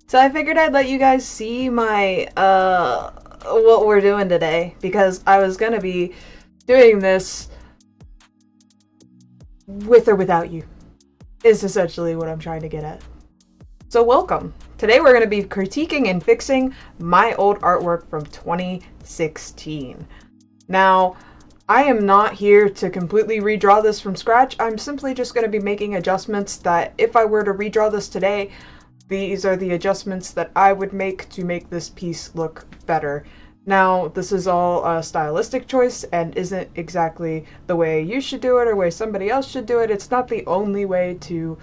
So I figured I'd let you guys see my, what we're doing today, because I was gonna be doing this with or without you, is essentially what I'm trying to get at. So welcome. Today we're gonna be critiquing and fixing my old artwork from 2016. Now, I am not here to completely redraw this from scratch. I'm simply just gonna be making adjustments that if I were to redraw this today, these are the adjustments that I would make to make this piece look better. Now, this is all a stylistic choice and isn't exactly the way you should do it or way somebody else should do it. It's not the only way to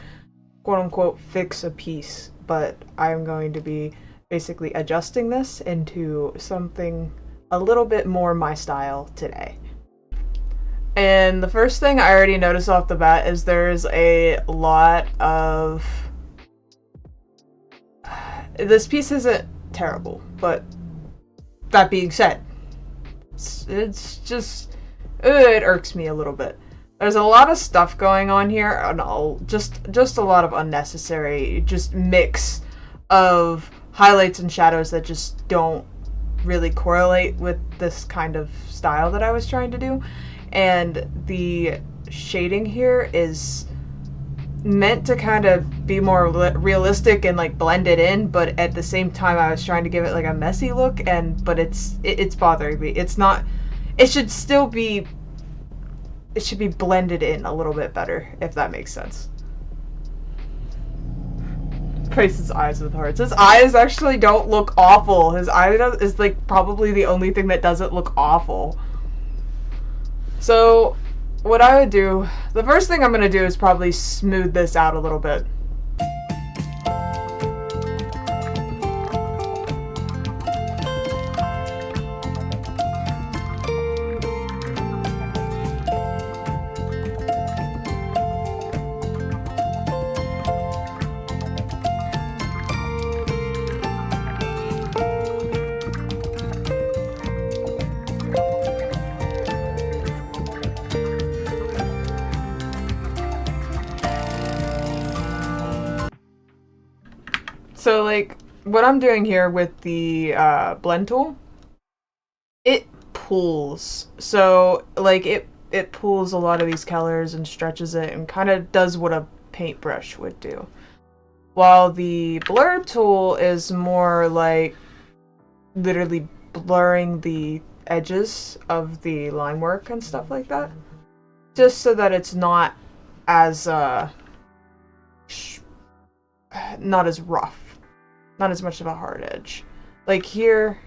quote-unquote fix a piece, but I'm going to be basically adjusting this into something a little bit more my style today. And the first thing I already noticed off the bat is there's a lot of... This piece isn't terrible, but that being said, it's just, it irks me a little bit. There's a lot of stuff going on here, and just a lot of unnecessary, just mix of highlights and shadows that just don't really correlate with this kind of style that I was trying to do. And the shading here is meant to kind of be more realistic and like blend it in, but at the same time I was trying to give it like a messy look, but it's bothering me. It's not, it should be blended in a little bit better, if that makes sense. Praise his eyes with hearts. His eyes actually don't look awful. His eye is like probably the only thing that doesn't look awful. So what I would do, the first thing I'm going to do is probably smooth this out a little bit. So like what I'm doing here with the blend tool, it pulls. So like it pulls a lot of these colors and stretches it and kind of does what a paintbrush would do. While the blur tool is more like literally blurring the edges of the line work and stuff like that, just so that it's not as not as rough. Not as much of a hard edge. Like here,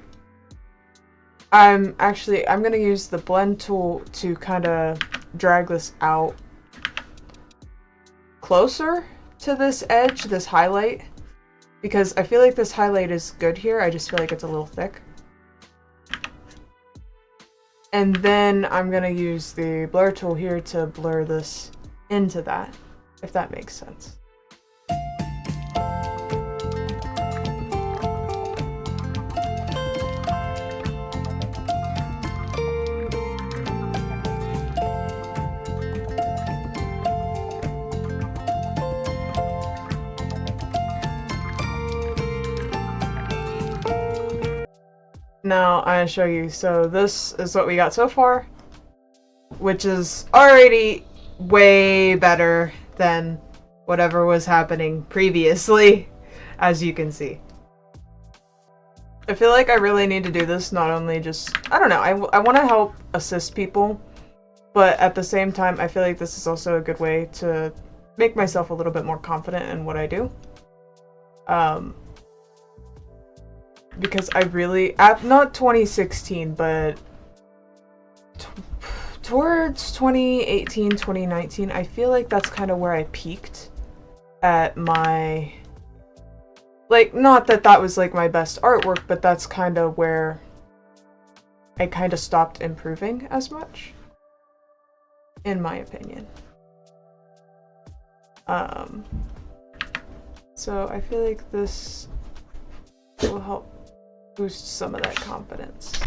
I'm gonna use the blend tool to kind of drag this out closer to this edge, this highlight, because I feel like this highlight is good here. I just feel like it's a little thick. And then I'm gonna use the blur tool here to blur this into that, if that makes sense. Now, I'm gonna show you. So this is what we got so far, which is already way better than whatever was happening previously, as you can see. I feel like I really need to do this, not only just, I don't know, I want to help assist people, but at the same time, I feel like this is also a good way to make myself a little bit more confident in what I do. Because I really, not 2016, but towards 2018, 2019, I feel like that's kind of where I peaked at my, like, not that that was like my best artwork, but that's kind of where I kind of stopped improving as much, in my opinion. So I feel like this will help boost some of that confidence.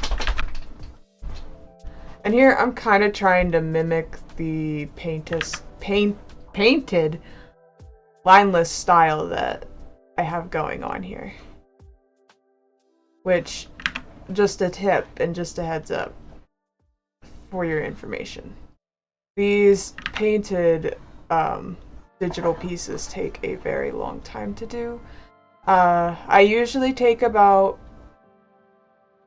And here I'm kind of trying to mimic the painted lineless style that I have going on here. Which, just a tip and just a heads up for your information. These painted digital pieces take a very long time to do. I usually take about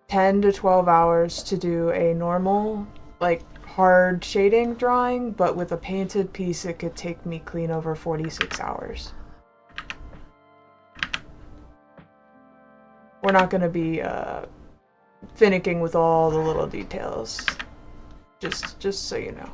10 to 12 hours to do a normal, like, hard shading drawing, but with a painted piece it could take me clean over 46 hours. We're not going to be finicking with all the little details, just so you know.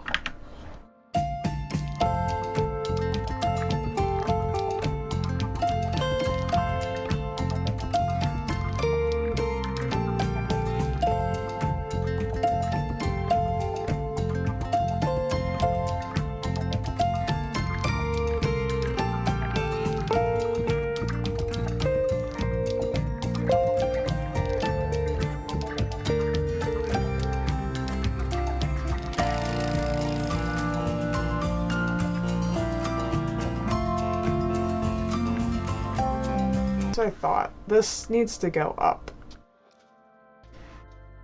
I thought this needs to go up.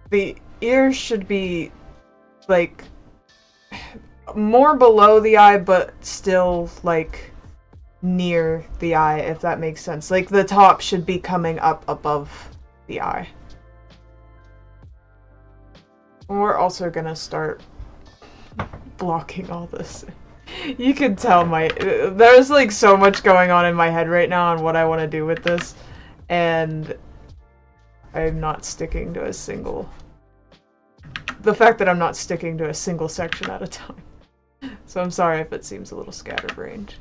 The ears should be like more below the eye, but still like near the eye, if that makes sense. Like the top should be coming up above the eye. We're also gonna start blocking all this. You can tell there's like so much going on in my head right now on what I want to do with this, and I'm not sticking to a single... The fact that I'm not sticking to a single section at a time. So I'm sorry if it seems a little scatterbrained.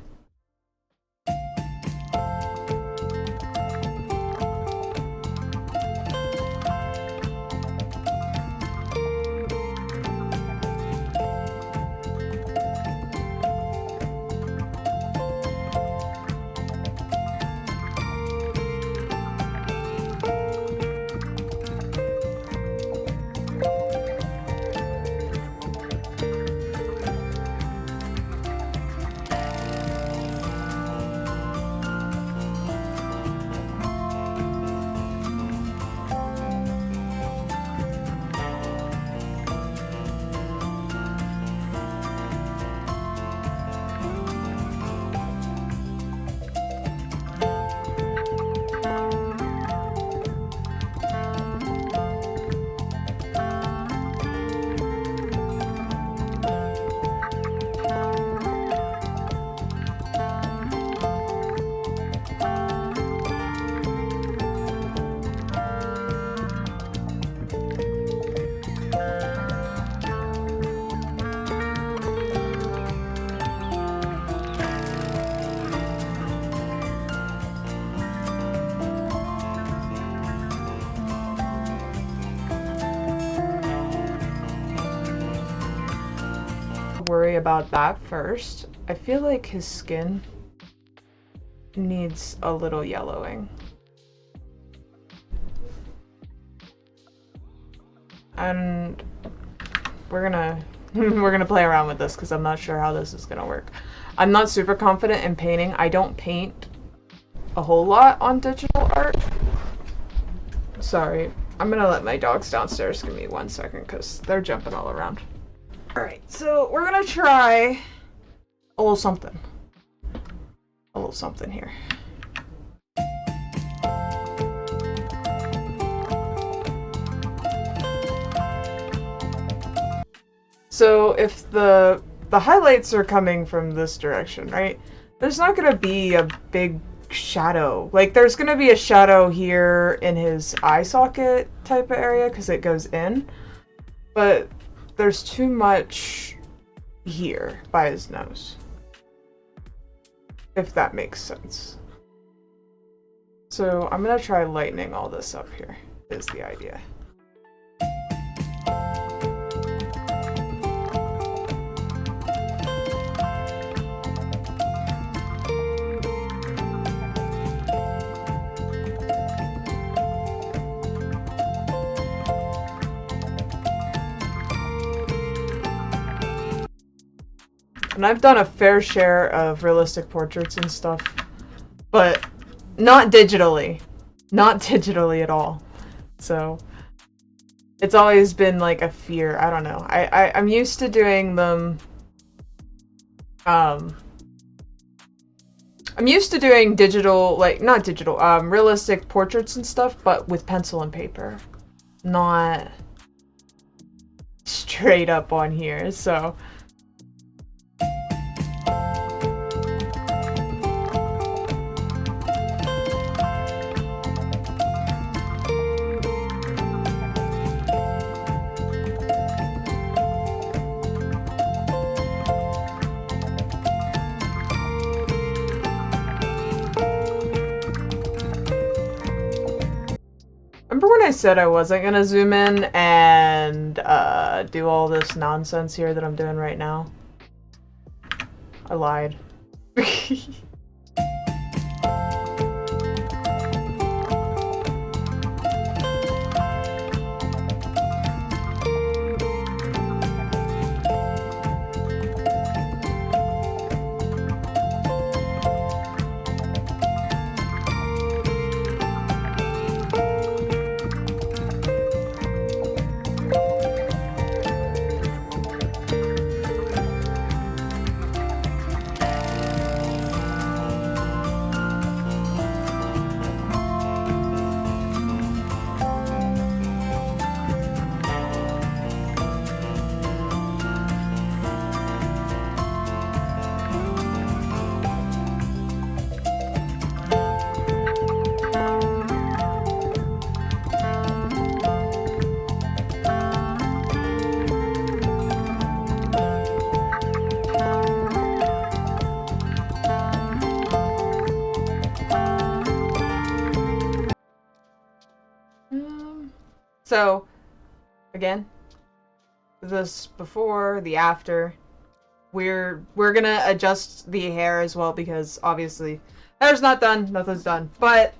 Worry about that first. I feel like his skin needs a little yellowing. And we're gonna play around with this because I'm not sure how this is gonna work. I'm not super confident in painting. I don't paint a whole lot on digital art. Sorry, I'm gonna let my dogs downstairs give me 1 second because they're jumping all around. Alright, so we're gonna try a little something. A little something here. So if the highlights are coming from this direction, right? There's not gonna be a big shadow. Like there's gonna be a shadow here in his eye socket type of area because it goes in. But there's too much here by his nose. If that makes sense. So I'm gonna try lightening all this up here, is the idea. And I've done a fair share of realistic portraits and stuff, but Not digitally. Not digitally at all. So it's always been like a fear. I don't know. I'm used to doing them. I'm used to doing digital, like not digital, realistic portraits and stuff, but with pencil and paper, not straight up on here. So. Remember when I said I wasn't gonna zoom in and do all this nonsense here that I'm doing right now? I lied. So, again, this before, the after. We're gonna adjust the hair as well because obviously hair's not done, nothing's done. But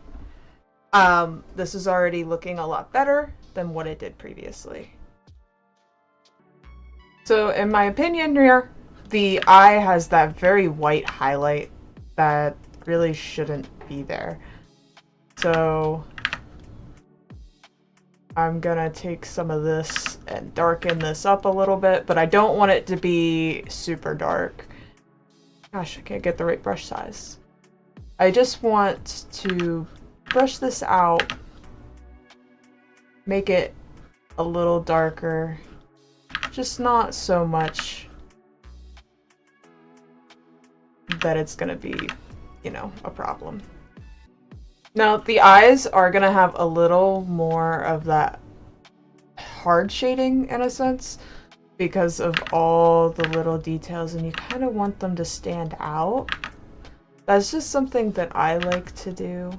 this is already looking a lot better than what it did previously. So in my opinion here, the eye has that very white highlight that really shouldn't be there. So I'm gonna take some of this and darken this up a little bit, but I don't want it to be super dark. Gosh, I can't get the right brush size. I just want to brush this out, make it a little darker, just not so much that it's gonna be, you know, a problem. Now, the eyes are gonna have a little more of that hard shading in a sense because of all the little details, and you kind of want them to stand out. That's just something that I like to do.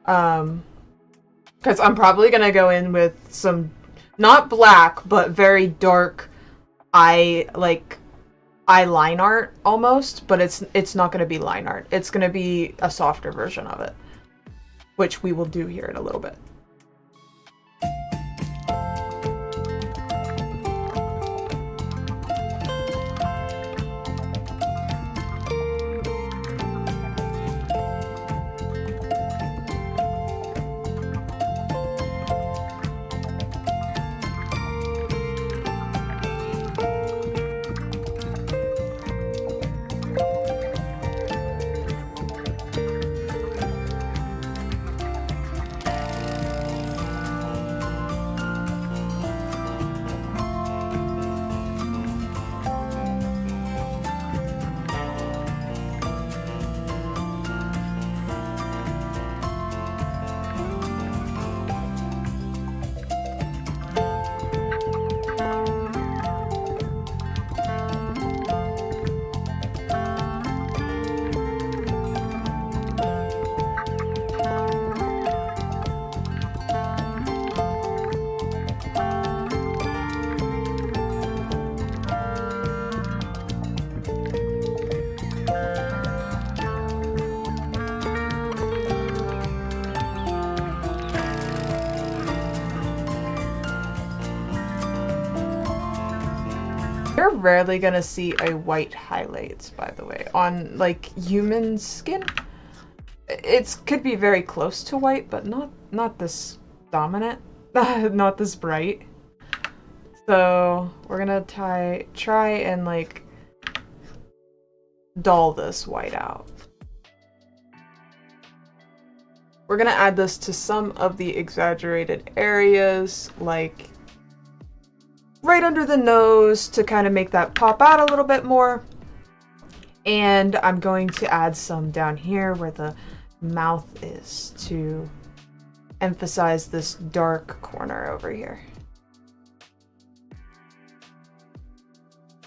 Because I'm probably gonna go in with some, not black, but very dark eye line art almost, but it's not going to be line art. It's going to be a softer version of it, which we will do here in a little bit. rarely gonna see a white highlight, by the way, on like human skin. It could be very close to white, but not this dominant, not this bright. So we're gonna try and like dull this white out. We're gonna add this to some of the exaggerated areas, like right under the nose to kind of make that pop out a little bit more. And I'm going to add some down here where the mouth is to emphasize this dark corner over here.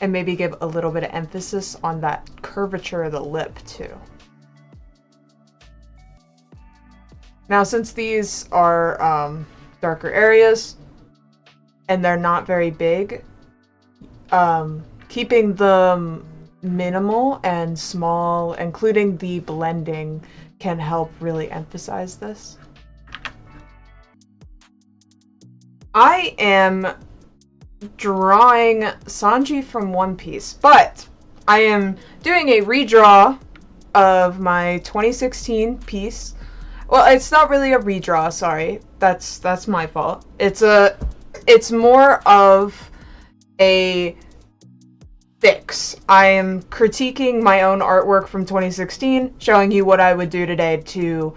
And maybe give a little bit of emphasis on that curvature of the lip too. Now, since these are darker areas and they're not very big, keeping them minimal and small, including the blending, can help really emphasize this. I am drawing Sanji from One Piece, but I am doing a redraw of my 2016 piece. Well, it's not really a redraw, sorry. That's my fault. It's more of a fix. I am critiquing my own artwork from 2016, showing you what I would do today to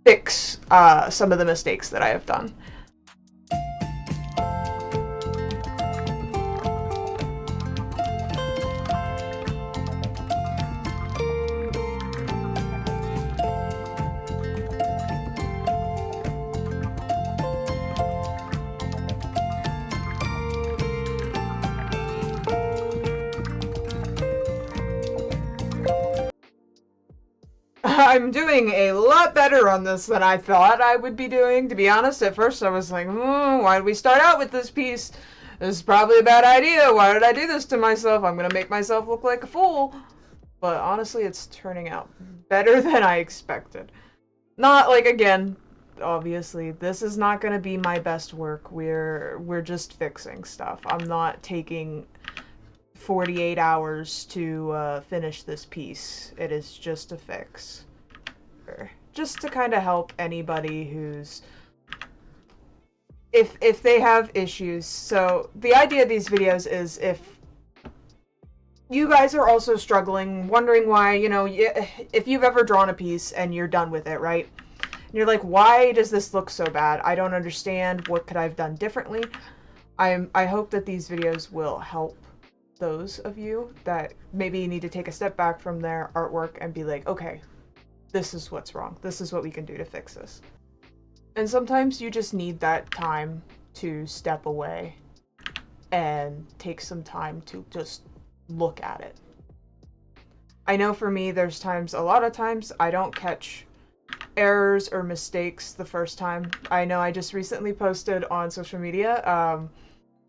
fix some of the mistakes that I have done. I'm doing a lot better on this than I thought I would be doing. To be honest, at first I was like, why did we start out with this piece? This is probably a bad idea. Why did I do this to myself? I'm gonna make myself look like a fool. But honestly, it's turning out better than I expected. Not like, again, obviously, this is not gonna be my best work. We're just fixing stuff. I'm not taking 48 hours to finish this piece. It is just a fix. Just to kind of help anybody who's... If they have issues. So the idea of these videos is if you guys are also struggling, wondering why, you know, if you've ever drawn a piece and you're done with it, right? And you're like, why does this look so bad? I don't understand. What could I have done differently? I hope that these videos will help those of you that maybe need to take a step back from their artwork and be like, okay, this is what's wrong. This is what we can do to fix this. And sometimes you just need that time to step away and take some time to just look at it. I know for me, there's times, a lot of times, I don't catch errors or mistakes the first time. I know I just recently posted on social media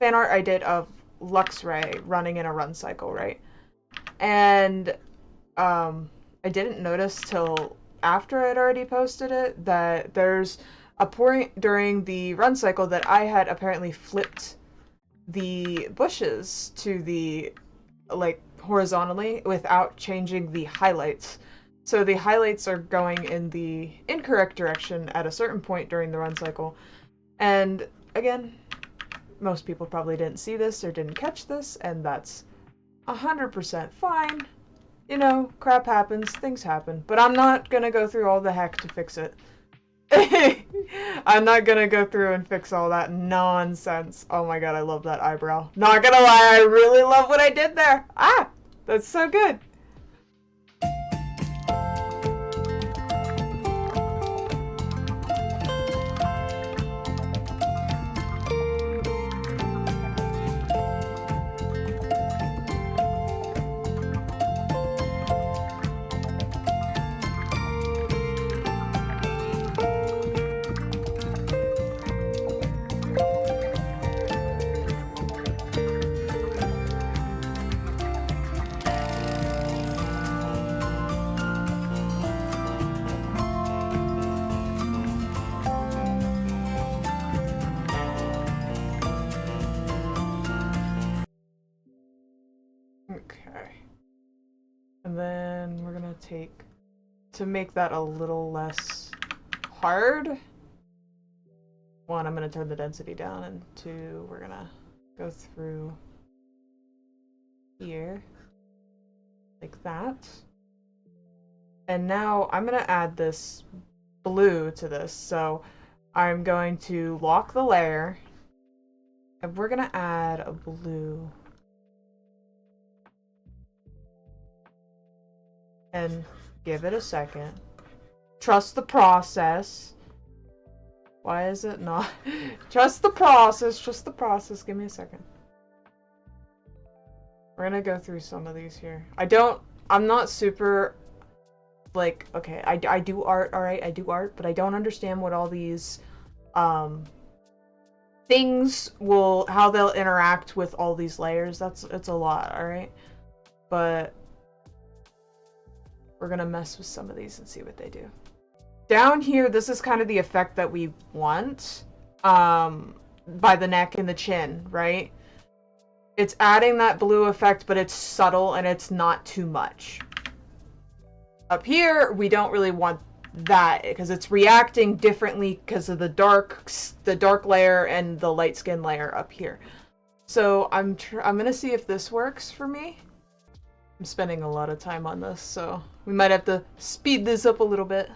fan art I did of Luxray running in a run cycle, right? And I didn't notice till after I'd already posted it that there's a point during the run cycle that I had apparently flipped the bushes to the, like, horizontally without changing the highlights. So the highlights are going in the incorrect direction at a certain point during the run cycle. And again, most people probably didn't see this or didn't catch this, and that's 100% fine. You know, crap happens, things happen, but I'm not gonna go through all the heck to fix it. I'm not gonna go through and fix all that nonsense. Oh my god, I love that eyebrow. Not gonna lie, I really love what I did there. Ah, that's so good. Okay. And then we're gonna take, to make that a little less hard, one, I'm gonna turn the density down, and two, we're gonna go through here, like that. And now I'm gonna add this blue to this, so I'm going to lock the layer, and we're gonna add a blue. And give it a second. Trust the process. Why is it not? Trust the process. Trust the process. Give me a second. We're gonna go through some of these here. I'm not super, like, okay, I do art, alright, I do art, but I don't understand what all these, things how they'll interact with all these layers. It's a lot, alright? But we're gonna mess with some of these and see what they do. Down here, this is kind of the effect that we want, by the neck and the chin, right? It's adding that blue effect, but it's subtle and it's not too much. Up here, we don't really want that because it's reacting differently because of the dark layer and the light skin layer up here. So I'm gonna see if this works for me. I'm spending a lot of time on this, so we might have to speed this up a little bit.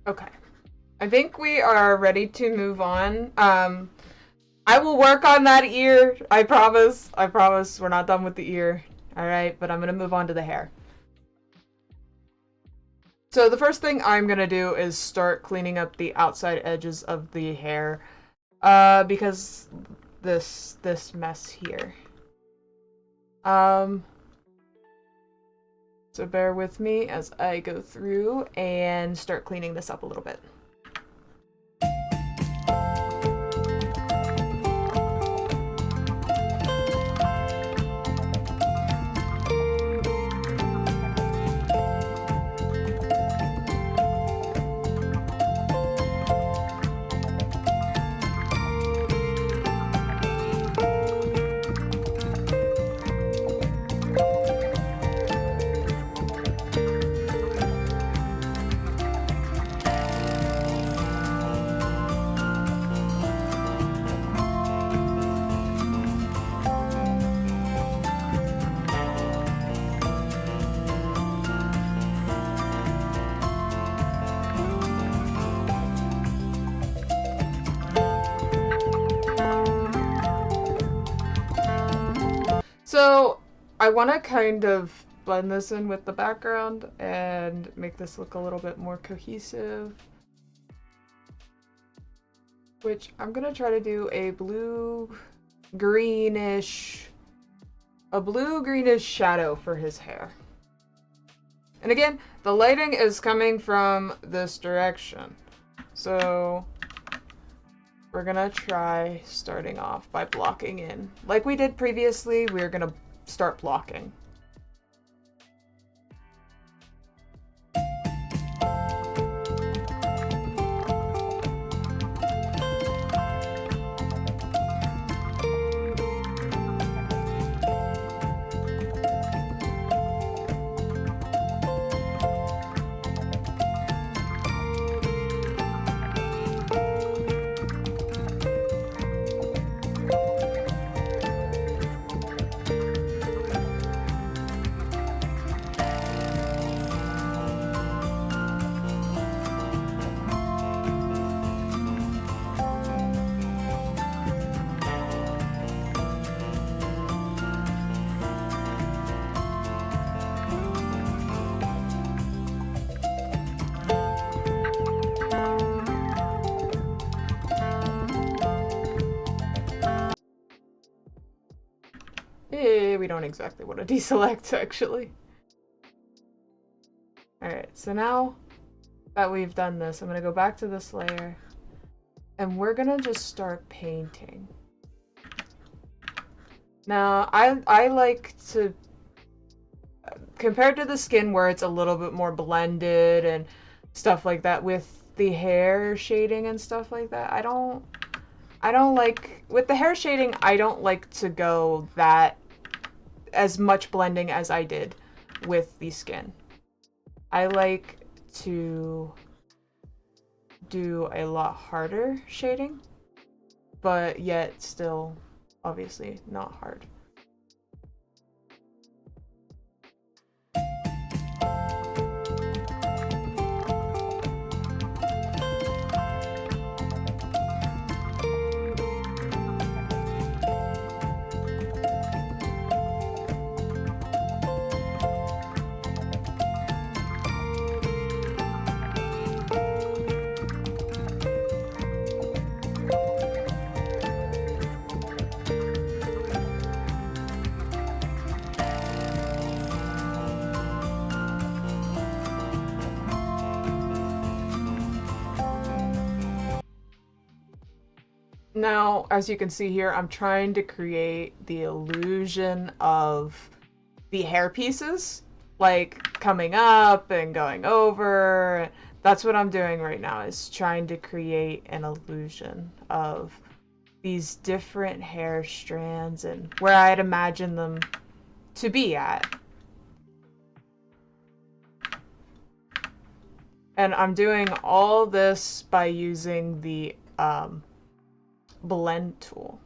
Okay. I think we are ready to move on. I will work on that ear. I promise. I promise we're not done with the ear. Alright, but I'm gonna move on to the hair. So the first thing I'm gonna do is start cleaning up the outside edges of the hair. Because this mess here. So bear with me as I go through and start cleaning this up a little bit. So I want to kind of blend this in with the background and make this look a little bit more cohesive. Which I'm going to try to do a blue-greenish shadow for his hair. And again, the lighting is coming from this direction. So we're gonna try starting off by blocking in. Like we did previously, we're gonna start blocking. We don't exactly want to deselect, actually. Alright, so now that we've done this, I'm going to go back to this layer, and we're going to just start painting. Now, I like to, compared to the skin where it's a little bit more blended and stuff like that, with the hair shading and stuff like that, I don't like, with the hair shading, I don't like to go that, as much blending as I did with the skin. I like to do a lot harder shading, but yet still obviously not hard. Now, as you can see here, I'm trying to create the illusion of the hair pieces, like coming up and going over. That's what I'm doing right now, is trying to create an illusion of these different hair strands and where I'd imagine them to be at. And I'm doing all this by using the blend tool.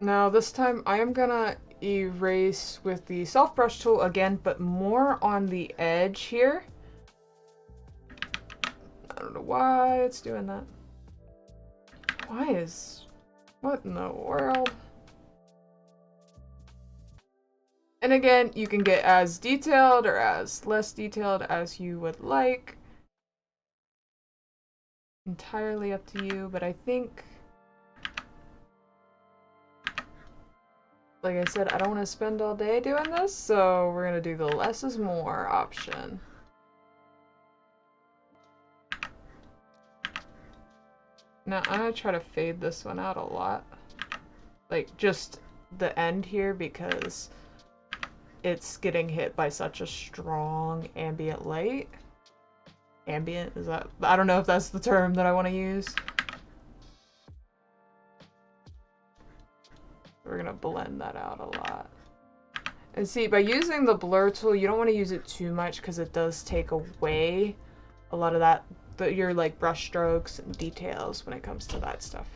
Now this time I am gonna erase with the soft brush tool again, but more on the edge here. I don't know why it's doing that. What in the world? And again, you can get as detailed or as less detailed as you would like. Entirely up to you, but I think, like I said, I don't want to spend all day doing this, so we're going to do the less is more option. Now, I'm going to try to fade this one out a lot. Like, just the end here, because it's getting hit by such a strong ambient light. Ambient? Is that... I don't know if that's the term that I want to use. We're gonna blend that out a lot. And see, by using the blur tool, you don't want to use it too much because it does take away a lot of that, your like brush strokes and details when it comes to that stuff.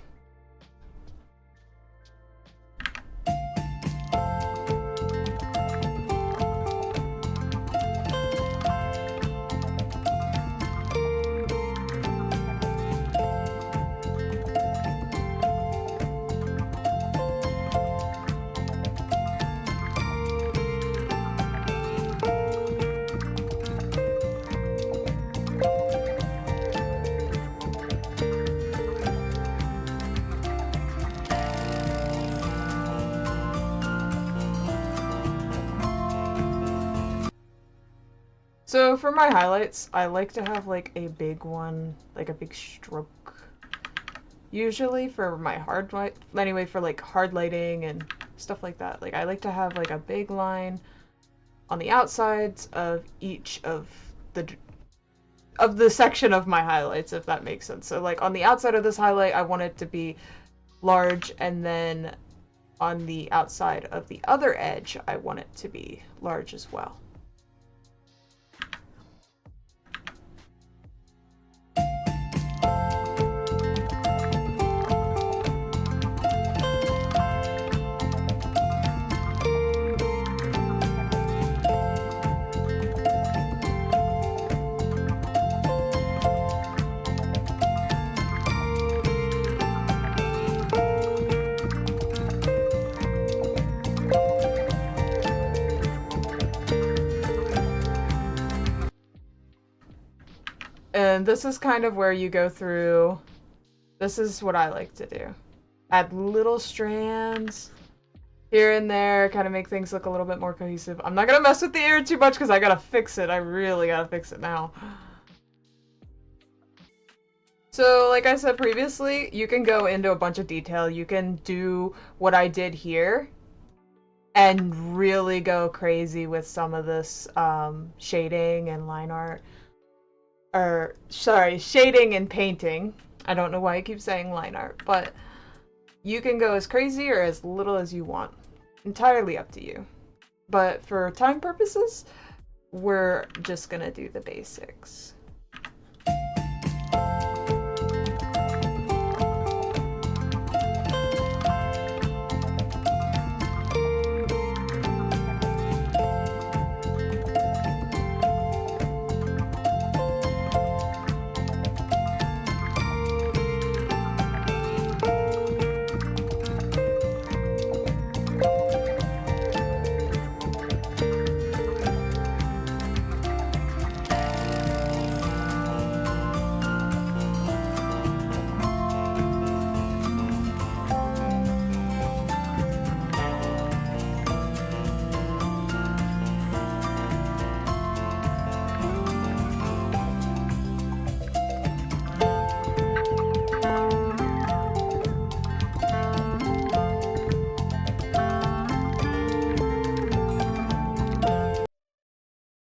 So for my highlights, I like to have like a big one, like a big stroke. Usually for my hard light, anyway, for like hard lighting and stuff like that. Like I like to have like a big line on the outsides of each of the section of my highlights, if that makes sense. So like on the outside of this highlight, I want it to be large, and then on the outside of the other edge, I want it to be large as well. And this is kind of where you go through, this is what I like to do. Add little strands here and there, kind of make things look a little bit more cohesive. I'm not gonna mess with the ear too much because I gotta fix it. I really gotta fix it now. So, like I said previously, you can go into a bunch of detail. You can do what I did here and really go crazy with some of this shading and line art. Or, sorry, shading and painting. I don't know why I keep saying line art, but you can go as crazy or as little as you want. Entirely up to you. But for time purposes, we're just gonna do the basics.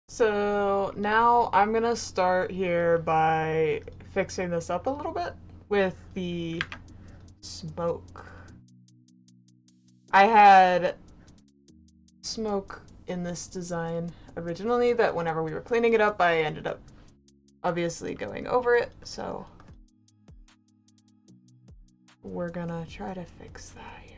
So now I'm gonna start here by fixing this up a little bit with the smoke. I had smoke in this design originally that whenever we were cleaning it up, I ended up obviously going over it, so we're gonna try to fix that here.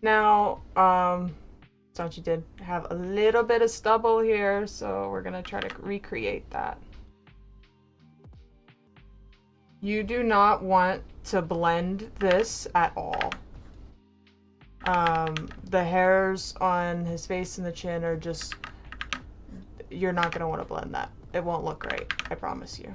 Now, Sanji did have a little bit of stubble here, so we're gonna try to recreate that. You do not want to blend this at all. The hairs on his face and the chin are just, you're not gonna want to blend that. It won't look right, I promise you.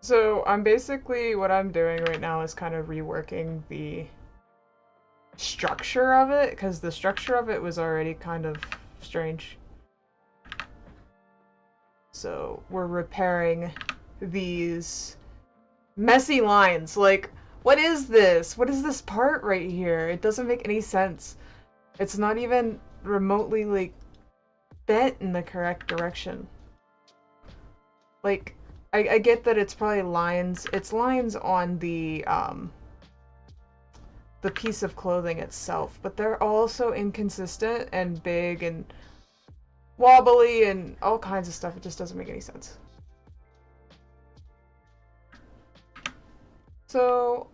So I'm basically, what I'm doing right now is kind of reworking the structure of it, because the structure of it was already kind of strange. So we're repairing these messy lines. Like, what is this? What is this part right here? It doesn't make any sense. It's not even remotely, like, bent in the correct direction. Like, I get that it's probably lines. It's lines on the piece of clothing itself, but they're also inconsistent and big and wobbly and all kinds of stuff. It just doesn't make any sense. So,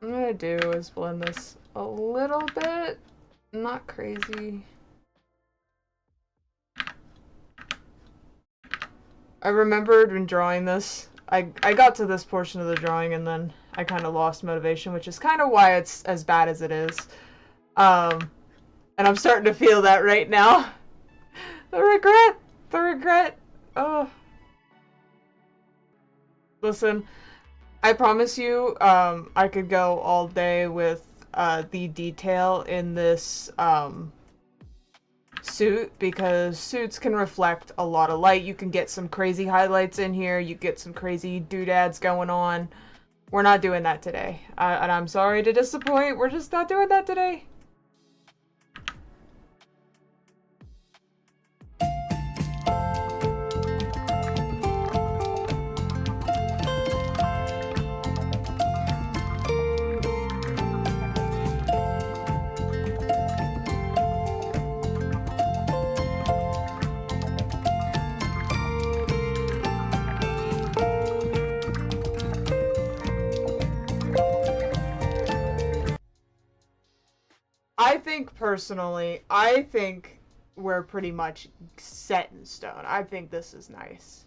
what I'm gonna do is blend this a little bit, not crazy. I remembered when drawing this, I got to this portion of the drawing and then I kind of lost motivation, which is kind of why it's as bad as it is. And I'm starting to feel that right now. The regret. Oh. Listen, I promise you, I could go all day with the detail in this suit, because suits can reflect a lot of light. You can get some crazy highlights in here. You get some crazy doodads going on. We're not doing that today. And I'm sorry to disappoint. We're just not doing that today. I think personally, I think we're pretty much set in stone. I think this is nice.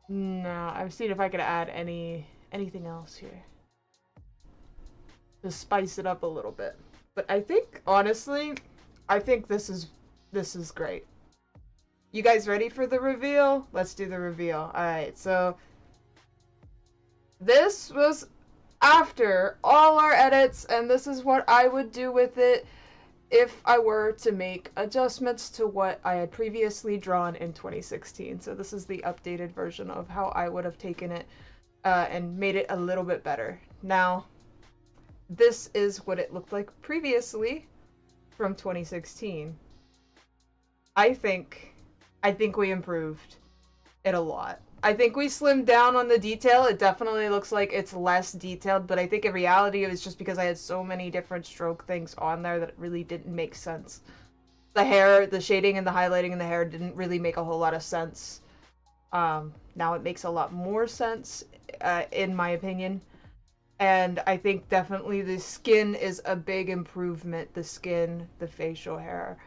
No, I've seen if I could add anything else here. To spice it up a little bit. But I think, honestly, I think this is great. You guys ready for the reveal? Let's do the reveal. Alright, so this was after all our edits, and this is what I would do with it if I were to make adjustments to what I had previously drawn in 2016. So this is the updated version of how I would have taken it and made it a little bit better. Now, this is what it looked like previously from 2016. I think we improved it a lot. I think we slimmed down on the detail. It definitely looks like it's less detailed, but I think in reality it was just because I had so many different stroke things on there that it really didn't make sense. The hair, the shading and the highlighting in the hair didn't really make a whole lot of sense. Now it makes a lot more sense, in my opinion. And I think definitely the skin is a big improvement. The skin, the facial hair.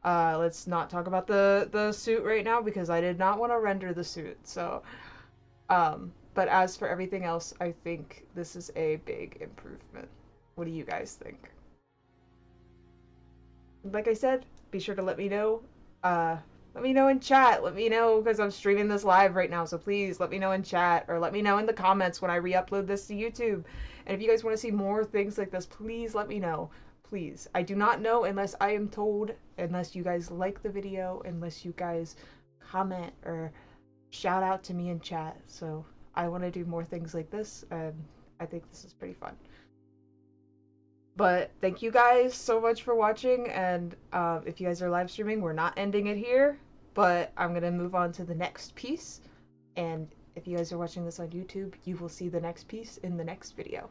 Let's not talk about the suit right now because I did not want to render the suit. So, but as for everything else, I think this is a big improvement. What do you guys think? Like I said, be sure to let me know. Let me know in chat. Let me know because I'm streaming this live right now. So please let me know in chat or let me know in the comments when I re-upload this to YouTube. And if you guys want to see more things like this, please let me know. Please. I do not know unless I am told, unless you guys like the video, unless you guys comment or shout out to me in chat. So I want to do more things like this, and I think this is pretty fun. But thank you guys so much for watching, and if you guys are live streaming, we're not ending it here, but I'm going to move on to the next piece, and if you guys are watching this on YouTube, you will see the next piece in the next video.